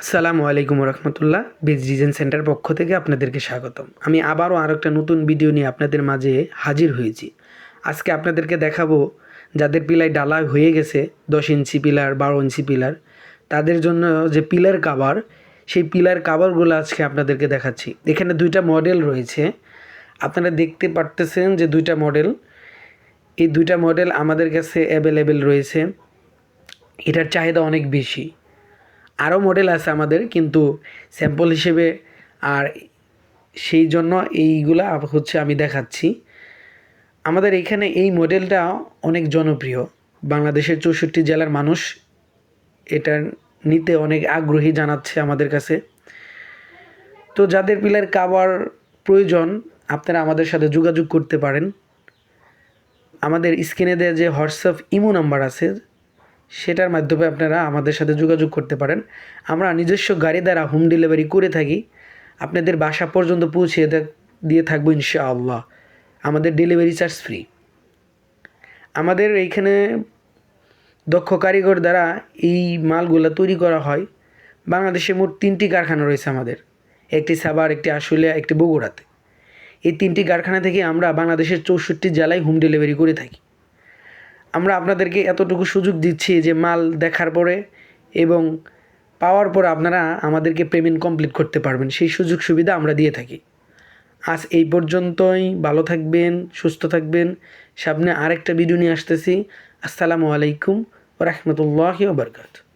আসসালামু আলাইকুম রহমতুল্লাহ। Base design centre পক্ষ থেকে আপনাদেরকে স্বাগতম। আমি আবারও একটা নতুন ভিডিও নিয়ে আপনাদের মাঝে হাজির হয়েছি। আজকে আপনাদেরকে দেখাবো যাদের পিলাই ডালা হয়ে গেছে 10 ইঞ্চি পিলার, 12 ইঞ্চি পিলার, তাদের জন্য যে পিলার কাভার, সেই পিলার কাভারগুলো আজকে আপনাদেরকে দেখাচ্ছি। এখানে দুইটা মডেল রয়েছে, আপনারা দেখতে পারতেছেন যে দুইটা মডেল। এই দুইটা মডেল আমাদের কাছে অ্যাভেলেবেল রয়েছে। এটার চাহিদা অনেক বেশি। আরও মডেল আছে আমাদের, কিন্তু স্যাম্পল হিসেবে আর সেই জন্য এইগুলা আমি দেখাচ্ছি। আমাদের এখানে এই মডেলটা অনেক জনপ্রিয়। বাংলাদেশের 64 জেলার মানুষ এটা নিতে অনেক আগ্রহী জানাচ্ছে আমাদের কাছে। তো যাদের পিলার কাভার প্রয়োজন, আপনারা আমাদের সাথে যোগাযোগ করতে পারেন। আমাদের স্ক্রিনে দেওয়া যে হোয়াটসঅ্যাপ ইমো নাম্বার আছে, সেটার মাধ্যমে আপনারা আমাদের সাথে যোগাযোগ করতে পারেন। আমরা নিজস্ব গাড়ি দ্বারা হোম ডেলিভারি করে থাকি, আপনাদের বাসা পর্যন্ত পৌঁছে দিয়ে থাকবো ইনশাআল্লাহ। আমাদের ডেলিভারি চার্জ ফ্রি। আমাদের এইখানে দক্ষ কারিগর দ্বারা এই মালগুলো তৈরি করা হয়। বাংলাদেশে মোট 3টি কারখানা রয়েছে আমাদের, একটি সাভার, একটি আশুলিয়া, একটি বগুড়াতে। এই 3টি কারখানা থেকে আমরা বাংলাদেশের 64 জেলায় হোম ডেলিভারি করে থাকি। আমরা আপনাদেরকে এতটুকু সুযোগ দিচ্ছি যে মাল দেখার পরে এবং পাওয়ার পরে আপনারা আমাদেরকে পেমেন্ট কমপ্লিট করতে পারবেন, সেই সুযোগ সুবিধা আমরা দিয়ে থাকি। আজ এই পর্যন্তই। ভালো থাকবেন, সুস্থ থাকবেন। সামনে আরেকটা ভিডিও নিয়ে আসতেছি। আসসালামু আলাইকুম ওয়া রাহমাতুল্লাহি ওয়া বারাকাতুহু।